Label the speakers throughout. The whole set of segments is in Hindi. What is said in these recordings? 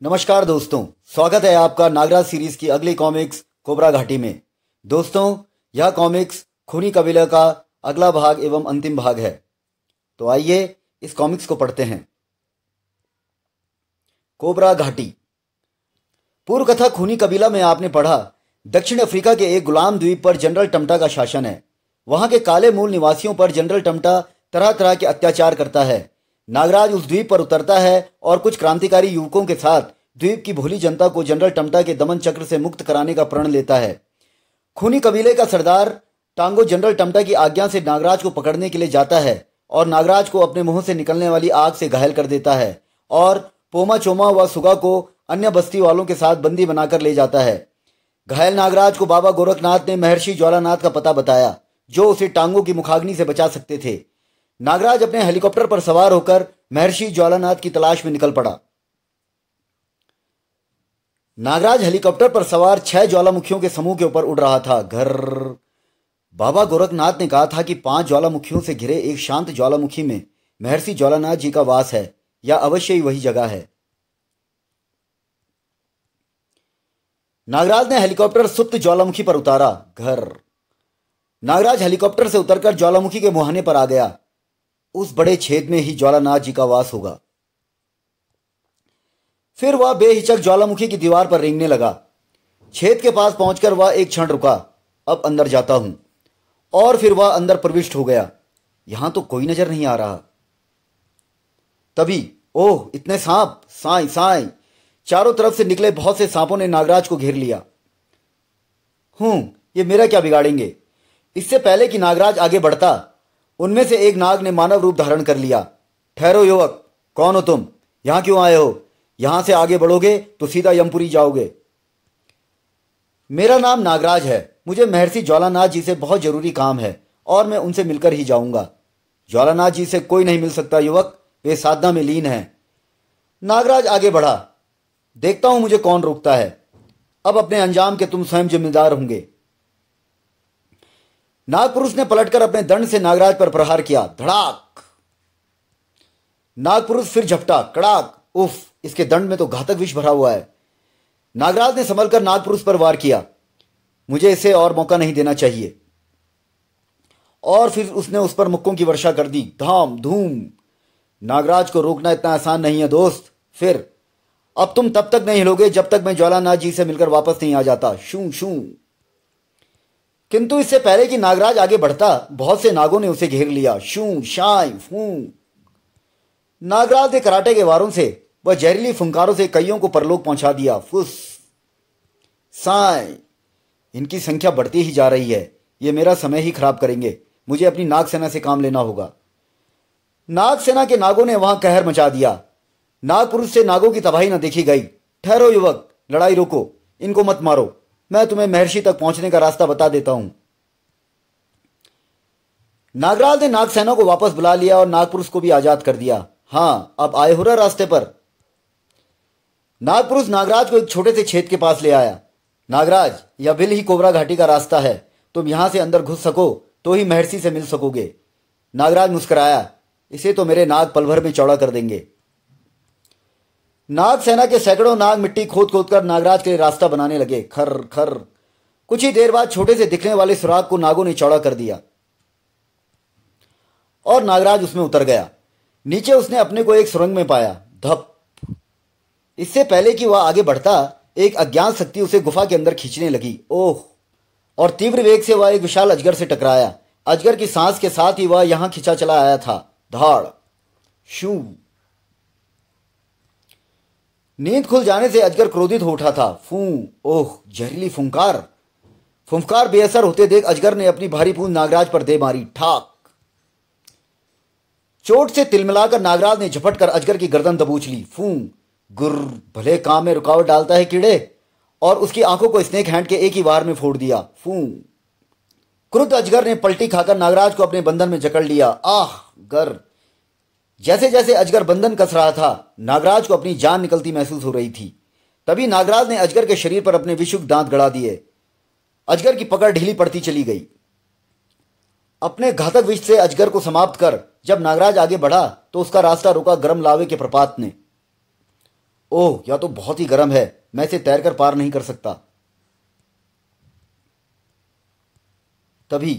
Speaker 1: नमस्कार दोस्तों, स्वागत है आपका नागराज सीरीज की अगली कॉमिक्स कोबरा घाटी में। दोस्तों, यह कॉमिक्स खूनी कबीले का अगला भाग एवं अंतिम भाग है। तो आइए इस कॉमिक्स को पढ़ते हैं। कोबरा घाटी। पूर्व कथा खूनी कबीला में आपने पढ़ा, दक्षिण अफ्रीका के एक गुलाम द्वीप पर जनरल टमटा का शासन है। वहां के काले मूल निवासियों पर जनरल टमटा तरह तरह के अत्याचार करता है। नागराज उस द्वीप पर उतरता है और कुछ क्रांतिकारी युवकों के साथ द्वीप की भोली जनता को जनरल टमटा के दमन चक्र से मुक्त कराने का प्रण लेता है। खूनी कबीले का सरदार टांगो जनरल टमटा की आज्ञा से नागराज को पकड़ने के लिए जाता है और नागराज को अपने मुंह से निकलने वाली आग से घायल कर देता है और पोमा चोमा व सुगा को अन्य बस्ती वालों के साथ बंदी बनाकर ले जाता है। घायल नागराज को बाबा गोरखनाथ ने महर्षि ज्वालानाथ का पता बताया, जो उसे टांगों की मुखाग्नि से बचा सकते थे। नागराज अपने हेलीकॉप्टर पर सवार होकर महर्षि ज्वालानाथ की तलाश में निकल पड़ा। नागराज हेलीकॉप्टर पर सवार 6 ज्वालामुखियों के समूह के ऊपर उड़ रहा था। घर बाबा गोरखनाथ ने कहा था कि 5 ज्वालामुखियों से घिरे एक शांत ज्वालामुखी में महर्षि ज्वालानाथ जी का वास है, या अवश्य ही वही जगह है। नागराज ने हेलीकॉप्टर सुप्त ज्वालामुखी पर उतारा। घर नागराज हेलीकॉप्टर से उतरकर ज्वालामुखी के मुहाने पर आ गया। उस बड़े छेद में ही ज्वालानाथ जी का वास होगा। फिर वह बेहिचक ज्वालामुखी की दीवार पर रेंगने लगा। छेद के पास पहुंचकर वह एक क्षण रुका। अब अंदर जाता हूं। और फिर वह अंदर प्रविष्ट हो गया। यहां तो कोई नजर नहीं आ रहा। तभी ओह, इतने सांप! साई साई! चारों तरफ से निकले बहुत से सांपों ने नागराज को घेर लिया। ये मेरा क्या बिगाड़ेंगे? इससे पहले कि नागराज आगे बढ़ता, उनमें से एक नाग ने मानव रूप धारण कर लिया। ठहरो युवक, कौन हो तुम? यहां क्यों आए हो? यहां से आगे बढ़ोगे तो सीधा यमपुरी जाओगे। मेरा नाम नागराज है। मुझे महर्षि ज्वालानाथ जी से बहुत जरूरी काम है और मैं उनसे मिलकर ही जाऊंगा। ज्वालानाथ जी से कोई नहीं मिल सकता युवक, वे साधना में लीन हैं। नागराज आगे बढ़ा। देखता हूं मुझे कौन रोकता है। अब अपने अंजाम के तुम स्वयं जिम्मेदार होंगे। नागपुरुष ने पलटकर अपने दंड से नागराज पर प्रहार किया। धड़ाक! नागपुरुष फिर झपटा। कड़ाक! उफ, इसके दंड में तो घातक विष भरा हुआ है। नागराज ने संभलकर नागपुरुष पर वार किया। मुझे इसे और मौका नहीं देना चाहिए। और फिर उसने उस पर मुक्कों की वर्षा कर दी। धाम धूम! नागराज को रोकना इतना आसान नहीं है दोस्त। फिर अब तुम तब तक नहीं हिलोगे जब तक मैं ज्वालानाथ जी से मिलकर वापस नहीं आ जाता। शू शू! किंतु इससे पहले कि नागराज आगे बढ़ता, बहुत से नागों ने उसे घेर लिया। शू शाय फू! नागराज ने कराटे के वारों से व जहरीली फुंकारों से कईयों को परलोक पहुंचा दिया। फुस साय! इनकी संख्या बढ़ती ही जा रही है। ये मेरा समय ही खराब करेंगे। मुझे अपनी नाग सेना से काम लेना होगा। नाग सेना के नागों ने वहां कहर मचा दिया। नागपुरुष से नागों की तबाही न देखी गई। ठहरो युवक, लड़ाई रोको, इनको मत मारो। मैं तुम्हें महर्षि तक पहुंचने का रास्ता बता देता हूं। नागराज ने नागसेना को वापस बुला लिया और नागपुरुष को भी आजाद कर दिया। हाँ, अब आए हो रहा रास्ते पर। नागपुरुष नागराज को एक छोटे से छेद के पास ले आया। नागराज, यह बिल ही कोबरा घाटी का रास्ता है। तुम यहां से अंदर घुस सको तो ही महर्षि से मिल सकोगे। नागराज मुस्कुराया। इसे तो मेरे नाग पल भर में चौड़ा कर देंगे। नाग सेना के सैकड़ों नाग मिट्टी खोद खोद कर नागराज के लिए रास्ता बनाने लगे। खर खर! कुछ ही देर बाद छोटे से दिखने वाले सुराग को नागों ने चौड़ा कर दिया और नागराज उसमें उतर गया। नीचे उसने अपने को एक सुरंग में पाया। धप! इससे पहले कि वह आगे बढ़ता, एक अज्ञात शक्ति उसे गुफा के अंदर खींचने लगी। ओह! और तीव्र वेग से वह एक विशाल अजगर से टकराया। अजगर की सांस के साथ ही वह यहां खिंचा चला आया था। धाड़! शू! नींद खुल जाने से अजगर क्रोधित हो उठा था। फू! ओह! जहरीली फुंकार! फुंकार बेअसर होते देख अजगर ने अपनी भारी पूंछ नागराज पर दे मारी। ठाक! चोट से तिलमिलाकर नागराज ने झपट कर अजगर की गर्दन दबोच ली। फू! गुर्र! भले काम में रुकावट डालता है कीड़े। और उसकी आंखों को स्नेक हैंड के एक ही वार में फोड़ दिया। फू! क्रुद्ध अजगर ने पलटी खाकर नागराज को अपने बंधन में जकड़ लिया। आह! गर! जैसे जैसे अजगर बंधन कस रहा था, नागराज को अपनी जान निकलती महसूस हो रही थी। तभी नागराज ने अजगर के शरीर पर अपने विषुक्त दांत गड़ा दिए। अजगर की पकड़ ढीली पड़ती चली गई। अपने घातक विष से अजगर को समाप्त कर जब नागराज आगे बढ़ा तो उसका रास्ता रोका गर्म लावे के प्रपात ने। ओह, या तो बहुत ही गर्म है, मैं इसे तैरकर पार नहीं कर सकता। तभी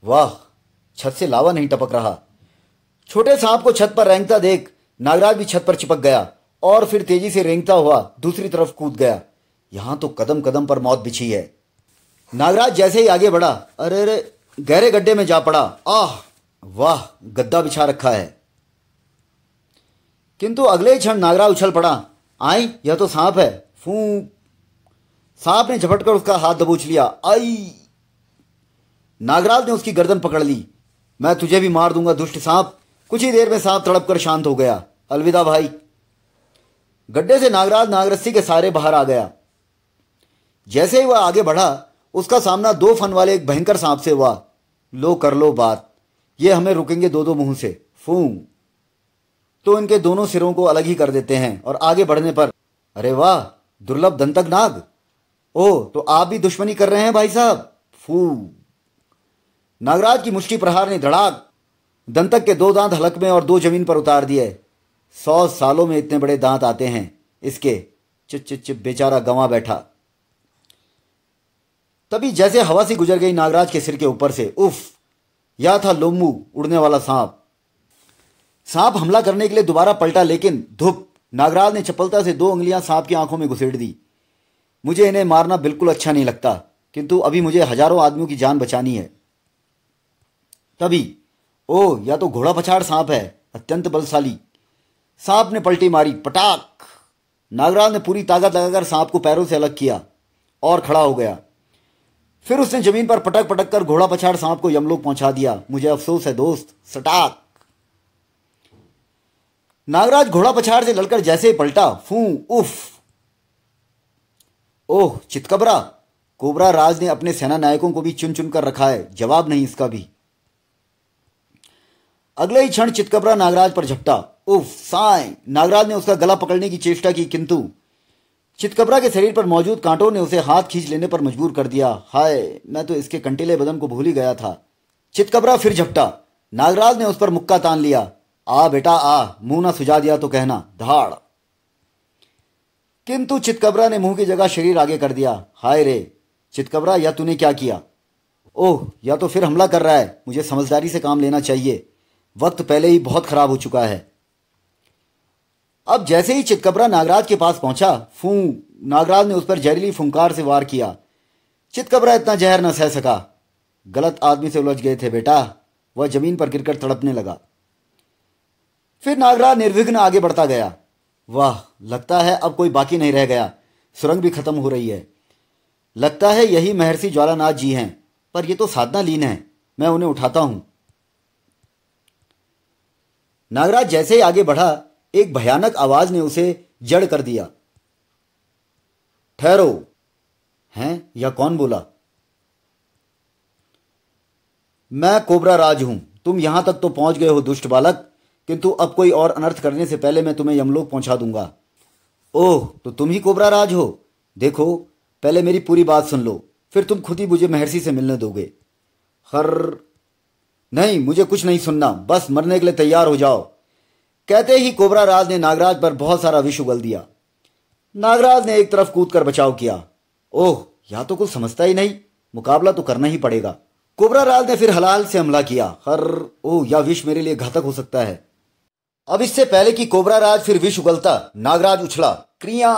Speaker 1: वाह, छत से लावा नहीं टपक रहा। छोटे सांप को छत पर रेंगता देख नागराज भी छत पर चिपक गया और फिर तेजी से रेंगता हुआ दूसरी तरफ कूद गया। यहां तो कदम कदम पर मौत बिछी है। नागराज जैसे ही आगे बढ़ा, अरे अरे, गहरे गड्ढे में जा पड़ा। आह वाह, गद्दा बिछा रखा है। किंतु अगले ही क्षण नागराज उछल पड़ा। आई, यह तो सांप है। फू, सांप ने झपटकर उसका हाथ दबोच लिया। आई, नागराज ने उसकी गर्दन पकड़ ली। मैं तुझे भी मार दूंगा दुष्ट सांप। कुछ ही देर में सांप तड़प कर शांत हो गया। अलविदा भाई। गड्ढे से नागराज नागरस्सी के सहारे बाहर आ गया। जैसे ही वह आगे बढ़ा, उसका सामना 2 फन वाले एक भयंकर सांप से हुआ। लो कर लो बात, ये हमें रुकेंगे 2-2 मुंह से। फू, तो इनके दोनों सिरों को अलग ही कर देते हैं और आगे बढ़ने पर, अरे वाह, दुर्लभ दंतक नाग। ओह, तो आप भी दुश्मनी कर रहे हैं भाई साहब। फू, नागराज की मुष्टि प्रहार ने धड़ाक दंतक के 2 दांत हलक में और 2 जमीन पर उतार दिए। 100 सालों में इतने बड़े दांत आते हैं इसके। चिप चिप चिप, बेचारा गंवा बैठा। तभी जैसे हवा सी गुजर गई नागराज के सिर के ऊपर से। उफ, यह था लोम्बू, उड़ने वाला सांप। सांप हमला करने के लिए दोबारा पलटा, लेकिन धुप, नागराज ने चपलता से 2 उंगलियां सांप की आंखों में घुसेड़ दी। मुझे इन्हें मारना बिल्कुल अच्छा नहीं लगता, किंतु अभी मुझे हजारों आदमियों की जान बचानी है। तभी ओह, या तो घोड़ा पछाड़ सांप है, अत्यंत बलशाली। सांप ने पलटी मारी। पटाक, नागराज ने पूरी ताकत लगाकर सांप को पैरों से अलग किया और खड़ा हो गया। फिर उसने जमीन पर पटक पटक कर घोड़ा पछाड़ सांप को यमलोक पहुंचा दिया। मुझे अफसोस है दोस्त। सटाक, नागराज घोड़ा पछाड़ से लड़कर जैसे ही पलटा, फू, उफ, ओह चितकबरा। कोबरा राज ने अपने सेना नायकों को भी चुन चुन कर रखा है, जवाब नहीं इसका भी। अगले ही क्षण चितकबरा नागराज पर झपटा। उफ, साएं, नागराज ने उसका गला पकड़ने की चेष्टा की, किंतु चितकबरा के शरीर पर मौजूद कांटों ने उसे हाथ खींच लेने पर मजबूर कर दिया। हाय, मैं तो इसके कंटीले बदन को भूल ही गया था। चितकबरा फिर झपटा। नागराज ने उस पर मुक्का तान लिया। आ बेटा आ, मुंह ना सुझा दिया तो कहना। धाड़, किंतु चितकबरा ने मुंह की जगह शरीर आगे कर दिया। हाय रे चितकबरा, या तूने क्या किया? ओह, या तो फिर हमला कर रहा है। मुझे समझदारी से काम लेना चाहिए, वक्त पहले ही बहुत खराब हो चुका है। अब जैसे ही चितकबरा नागराज के पास पहुंचा, फू, नागराज ने उस पर जहरीली फुंकार से वार किया। चितकबरा इतना जहर न सह सका। गलत आदमी से उलझ गए थे बेटा। वह जमीन पर गिरकर तड़पने लगा। फिर नागराज निर्विघ्न आगे बढ़ता गया। वाह, लगता है अब कोई बाकी नहीं रह गया। सुरंग भी खत्म हो रही है। लगता है यही महर्षि ज्वालानाथ जी हैं, पर ये तो साधना लीन है। मैं उन्हें उठाता हूं। नागराज जैसे ही आगे बढ़ा, एक भयानक आवाज ने उसे जड़ कर दिया। ठहरो। हैं, यह कौन बोला? मैं कोबरा राज हूं। तुम यहां तक तो पहुंच गए हो दुष्ट बालक, किंतु अब कोई और अनर्थ करने से पहले मैं तुम्हें यमलोक पहुंचा दूंगा। ओह, तो तुम ही कोबरा राज हो। देखो, पहले मेरी पूरी बात सुन लो, फिर तुम खुद ही मुझे महर्षि से मिलने दोगे। हर नहीं, मुझे कुछ नहीं सुनना, बस मरने के लिए तैयार हो जाओ। कहते ही कोबरा राज ने नागराज पर बहुत सारा विष उगल दिया। नागराज ने एक तरफ कूद कर बचाव किया। ओह, यह तो कुछ समझता ही नहीं, मुकाबला तो करना ही पड़ेगा। कोबरा राज ने फिर हलाल से हमला किया। ओह, यह विष मेरे लिए घातक हो सकता है। अब इससे पहले कि कोबरा राज फिर विष उगलता, नागराज उछला, क्रिया,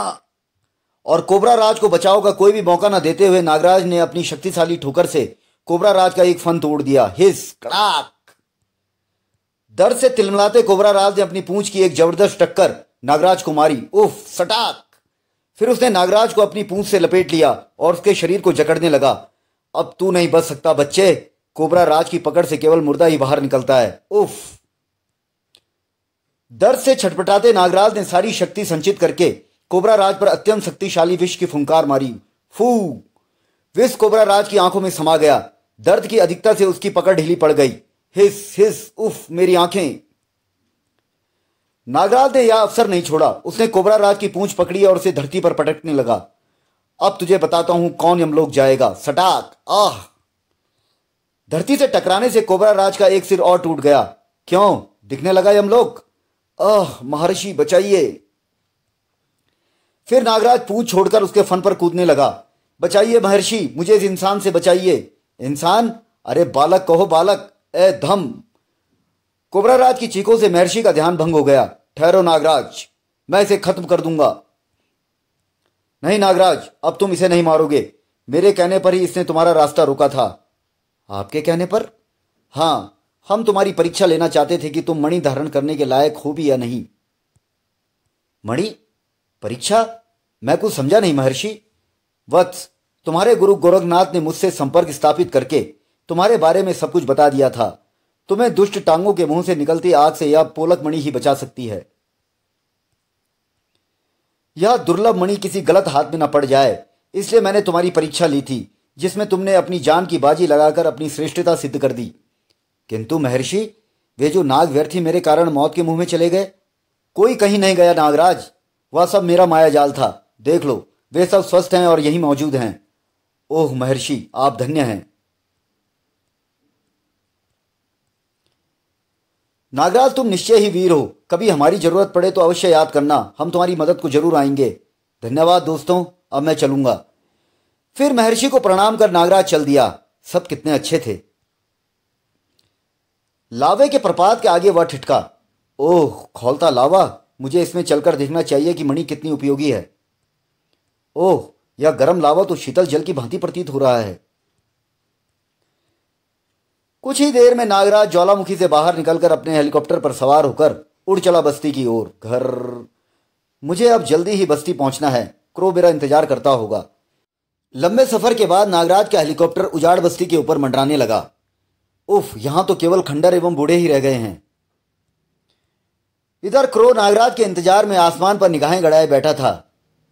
Speaker 1: और कोबरा राज को बचाव का कोई भी मौका न देते हुए नागराज ने अपनी शक्तिशाली ठोकर से कोबरा राज का एक फन तोड़ दिया। हिस, कड़ाक। दर्द से तिलमिलाते कोबरा राज ने अपनी पूंछ की एक जबरदस्त टक्कर नागराज को मारी। उफ, सटाक। फिर उसने नागराज को अपनी पूंछ से लपेट लिया और उसके शरीर को जकड़ने लगा। अब तू नहीं बच सकता बच्चे। कोबरा राज की पकड़ से केवल मुर्दा ही बाहर निकलता है। उफ। दर्द से छटपटाते नागराज ने सारी शक्ति संचित करके कोबरा राज पर अत्यंत शक्तिशाली विष की फुंकार मारी। फू। विष कोबरा राज की आंखों में समा गया। दर्द की अधिकता से उसकी पकड़ ढीली पड़ गई। हिस हिस, उफ, मेरी आंखें। नागराज ने यह अवसर नहीं छोड़ा। उसने कोबरा राज की पूंछ पकड़ी और उसे धरती पर पटकने लगा। अब तुझे बताता हूं कौन यमलोक जाएगा। सटाक। आह। धरती से टकराने से कोबरा राज का एक सिर और टूट गया। क्यों, दिखने लगा यमलोक? आह, महर्षि बचाइए। फिर नागराज पूछ छोड़कर उसके फन पर कूदने लगा। बचाइए महर्षि, मुझे इस इंसान से बचाइए। इंसान? अरे बालक कहो बालक, ए धम। कोबरा राज की चीखों से महर्षि का ध्यान भंग हो गया। ठहरो नागराज, मैं इसे खत्म कर दूंगा। नहीं नागराज, अब तुम इसे नहीं मारोगे। मेरे कहने पर ही इसने तुम्हारा रास्ता रोका था। आपके कहने पर? हाँ, हम तुम्हारी परीक्षा लेना चाहते थे कि तुम मणि धारण करने के लायक हो भी या नहीं। मणि? परीक्षा? मैं कुछ समझा नहीं महर्षि। वत्स, तुम्हारे गुरु गोरखनाथ ने मुझसे संपर्क स्थापित करके तुम्हारे बारे में सब कुछ बता दिया था। तुम्हें दुष्ट टांगों के मुंह से निकलती आग से यह पोलक मणि ही बचा सकती है। यह दुर्लभ मणि किसी गलत हाथ में न पड़ जाए, इसलिए मैंने तुम्हारी परीक्षा ली थी, जिसमें तुमने अपनी जान की बाजी लगाकर अपनी श्रेष्ठता सिद्ध कर दी। किंतु महर्षि, वे जो नाग व्यर्थी मेरे कारण मौत के मुंह में चले गए। कोई कहीं नहीं गया नागराज, वह सब मेरा माया जाल था। देख लो, वे सब स्वस्थ हैं और यहीं मौजूद हैं। ओह महर्षि, आप धन्य हैं। नागराज, तुम निश्चय ही वीर हो। कभी हमारी जरूरत पड़े तो अवश्य याद करना, हम तुम्हारी मदद को जरूर आएंगे। धन्यवाद दोस्तों, अब मैं चलूंगा। फिर महर्षि को प्रणाम कर नागराज चल दिया। सब कितने अच्छे थे। लावे के प्रपात के आगे वह ठिठका। ओह खौलता लावा, मुझे इसमें चलकर देखना चाहिए कि मणि कितनी उपयोगी है। ओह, यह गर्म लावा तो शीतल जल की भांति प्रतीत हो रहा है। कुछ ही देर में नागराज ज्वालामुखी से बाहर निकलकर अपने हेलीकॉप्टर पर सवार होकर उड़ चला बस्ती की ओर। घर, मुझे अब जल्दी ही बस्ती पहुंचना है। क्रो मेरा इंतजार करता होगा। लंबे सफर के बाद नागराज का हेलीकॉप्टर उजाड़ बस्ती के ऊपर मंडराने लगा। उफ, यहां तो केवल खंडर एवं बूढ़े ही रह गए हैं। इधर क्रो नागराज के इंतजार में आसमान पर निगाहें गड़ाए बैठा था।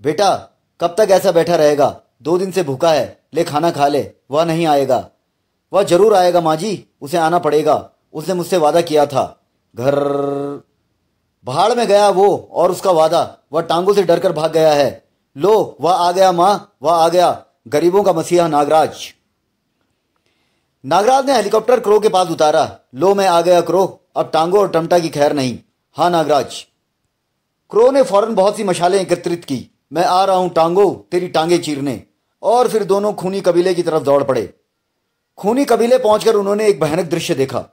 Speaker 1: बेटा, कब तक ऐसा बैठा रहेगा? 2 दिन से भूखा है, ले खाना खा ले। वह नहीं आएगा। वह जरूर आएगा माँ जी, उसे आना पड़ेगा। उसने मुझसे वादा किया था। घर, भाड़ में गया वो और उसका वादा। वह टांगों से डरकर भाग गया है। लो, वह आ गया माँ, वह आ गया, गरीबों का मसीहा नागराज। नागराज ने हेलीकॉप्टर क्रो के पास उतारा। लो, मैं आ गया क्रो, अब टांगों और टमटा की खैर नहीं। हाँ नागराज। क्रो ने फौरन बहुत सी मशालें एकत्रित की। मैं आ रहा हूं टांगो, तेरी टांगे चीरने। और फिर दोनों खूनी कबीले की तरफ दौड़ पड़े। खूनी कबीले पहुंचकर उन्होंने एक भयानक दृश्य देखा।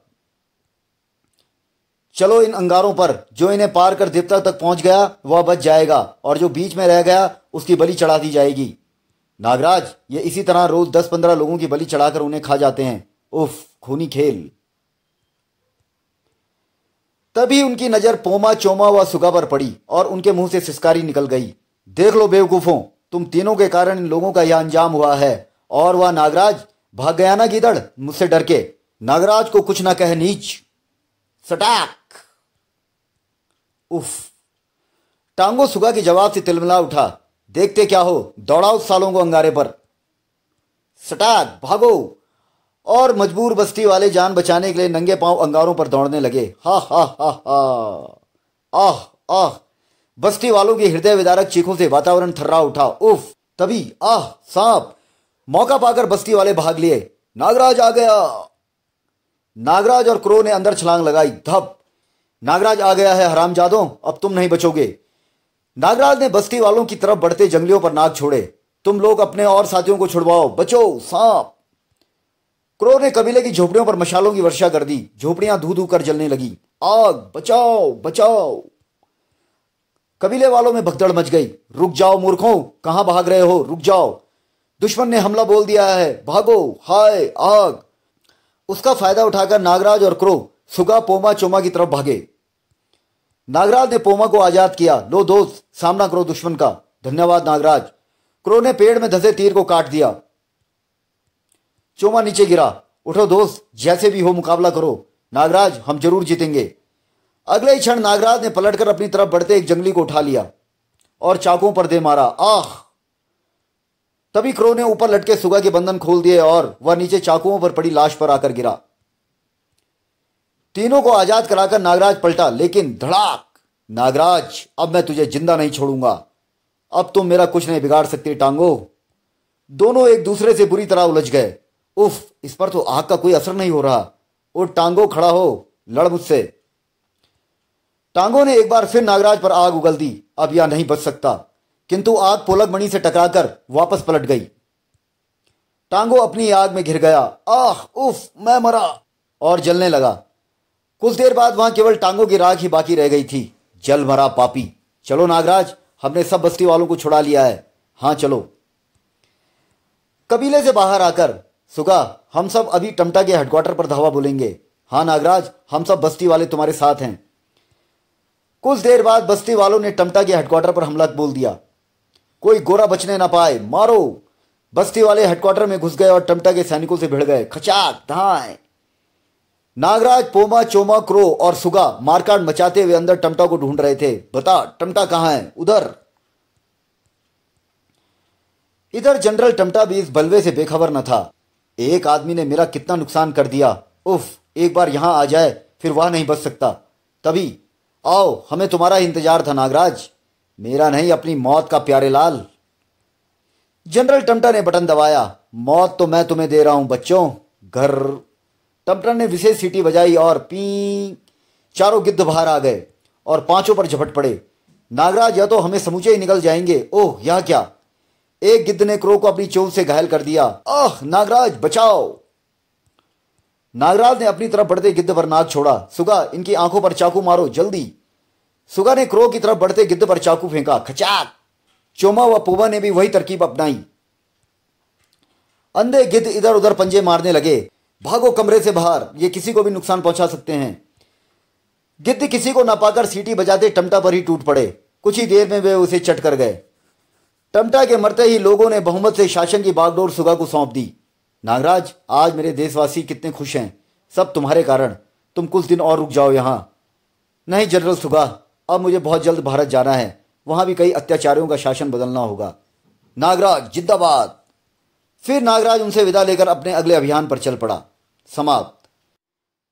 Speaker 1: चलो इन अंगारों पर, जो इन्हें पार कर देवता तक पहुंच गया वह बच जाएगा, और जो बीच में रह गया उसकी बलि चढ़ा दी जाएगी। नागराज, ये इसी तरह रोज 10-15 लोगों की बलि चढ़ाकर उन्हें खा जाते हैं। उफ, खूनी खेल। तभी उनकी नजर पोमा, चोमा व सुगा पर पड़ी और उनके मुंह से सिसकारी निकल गई। देख लो बेवकूफों, तुम तीनों के कारण इन लोगों का यह अंजाम हुआ है। और वह नागराज भाग गया ना गीदड़, मुझसे डर के। नागराज को कुछ ना कह नीच। सटाक। उफ। टांगो सुगा के जवाब से तिलमिला उठा। देखते क्या हो, दौड़ाओ सालों को अंगारे पर। सटाक, भागो। और मजबूर बस्ती वाले जान बचाने के लिए नंगे पांव अंगारों पर दौड़ने लगे। हा हा हा हा। आह आह। बस्ती वालों की हृदय विदारक चीखों से वातावरण थर्रा उठा। उफ। तभी आह, सांप। मौका पाकर बस्ती वाले भाग लिए। नागराज आ गया। नागराज और क्रो ने अंदर छलांग लगाई। धप। नागराज आ गया है हरामजादों, अब तुम नहीं बचोगे। नागराज ने बस्ती वालों की तरफ बढ़ते जंगलियों पर नाग छोड़े। तुम लोग अपने और साथियों को छुड़वाओ, बचो सांप। क्रो ने कबीले की झोपड़ियों पर मशालों की वर्षा कर दी। झोपड़ियां धू धू कर जलने लगी। आग, बचाओ बचाओ। कबीले वालों में भगदड़ मच गई। रुक जाओ मूर्खों, कहां भाग रहे हो? रुक जाओ, दुश्मन ने हमला बोल दिया है, भागो। हाय आग। उसका फायदा उठाकर नागराज और क्रो सुगा, पोमा, चोमा की तरफ भागे। नागराज ने पोमा को आजाद किया। लो दोस्त, सामना करो दुश्मन का। धन्यवाद नागराज। क्रो ने पेड़ में धंसे तीर को काट दिया। चोमा नीचे गिरा। उठो दोस्त, जैसे भी हो मुकाबला करो। नागराज, हम जरूर जीतेंगे। अगले ही क्षण नागराज ने पलटकर अपनी तरफ बढ़ते एक जंगली को उठा लिया और चाकुओं पर दे मारा। आह। तभी क्रो ने ऊपर लटके सुगा के बंधन खोल दिए और वह नीचे चाकुओं पर पड़ी लाश पर आकर गिरा। तीनों को आजाद कराकर नागराज पलटा, लेकिन धड़ाक। नागराज, अब मैं तुझे जिंदा नहीं छोड़ूंगा। अब तुम मेरा कुछ नहीं बिगाड़ सकते टांगो। दोनों एक दूसरे से बुरी तरह उलझ गए। उफ, इस पर तो आग का कोई असर नहीं हो रहा। उठ टांगो, खड़ा हो, लड़ मुझसे। टांगो ने एक बार फिर नागराज पर आग उगल दी। अब यह नहीं बच सकता। किंतु आग पोलक मणि से टकराकर वापस पलट गई। टांगो अपनी आग में घिर गया। आह उफ, मैं मरा और जलने लगा। कुछ देर बाद वहां केवल टांगों की राख ही बाकी रह गई थी। जल मरा पापी। चलो नागराज, हमने सब बस्ती वालों को छुड़ा लिया है। हाँ चलो। कबीले से बाहर आकर सुगा, हम सब अभी टमटा के हेडक्वार्टर पर धावा बोलेंगे। हाँ नागराज, हम सब बस्ती वाले तुम्हारे साथ हैं। कुछ देर बाद बस्ती वालों ने टमटा के हेडक्वार्टर पर हमला बोल दिया। कोई गोरा बचने ना पाए, मारो। बस्ती वाले हेडक्वार्टर में घुस गए और टमटा के सैनिकों से भिड़ गए। खचाक धाए। नागराज, पोमा, चोमा, क्रो और सुगा मारकाट मचाते हुए अंदर टमटा को ढूंढ रहे थे। बता, टमटा कहां है? उधर। इधर जनरल टमटा भी इस बलवे से बेखबर न था। एक आदमी ने मेरा कितना नुकसान कर दिया। उफ, एक बार यहां आ जाए फिर वह नहीं बच सकता। तभी आओ, हमें तुम्हारा इंतजार था नागराज। मेरा नहीं, अपनी मौत का प्यारे लाल। जनरल टमटा ने बटन दबाया। मौत तो मैं तुम्हें दे रहा हूं बच्चों। घर। टमटा ने विशेष सीटी बजाई और पी। चारों गिद्ध बाहर आ गए और पांचों पर झपट पड़े। नागराज, या तो हमें समूचे ही निकल जाएंगे। ओह, यह क्या! एक गिद्ध ने क्रो को अपनी चोंच से घायल कर दिया। आह नागराज, बचाओ। नागराज ने अपनी तरफ बढ़ते गिद्ध पर नाक छोड़ा। सुगा, इनकी आंखों पर चाकू मारो जल्दी। सुगा ने क्रो की तरफ बढ़ते गिद्ध पर चाकू फेंका। खचाक। चोमा व पोमा ने भी वही तरकीब अपनाई। अंधे गिद्ध इधर उधर पंजे मारने लगे। भागो कमरे से बाहर, ये किसी को भी नुकसान पहुंचा सकते हैं। गिद्ध किसी को न पाकर सीटी बजाते टमटा पर ही टूट पड़े। कुछ ही देर में वे उसे चट कर गए। टमटा के मरते ही लोगों ने बहुमत से शासन की बागडोर सुगा को सौंप दी। नागराज, आज मेरे देशवासी कितने खुश हैं। सब तुम्हारे कारण। तुम कुछ दिन और रुक जाओ यहां। नहीं जनरल सुगा, अब मुझे बहुत जल्द भारत जाना है। वहां भी कई अत्याचारियों का शासन बदलना होगा। नागराज जिंदाबाद। फिर नागराज उनसे विदा लेकर अपने अगले अभियान पर चल पड़ा। समाप्त।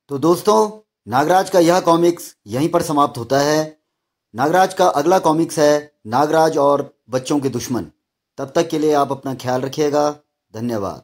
Speaker 1: तो दोस्तों, नागराज का यह कॉमिक्स यहीं पर समाप्त होता है। नागराज का अगला कॉमिक्स है नागराज और बच्चों के दुश्मन। तब तक के लिए आप अपना ख्याल रखिएगा। धन्यवाद।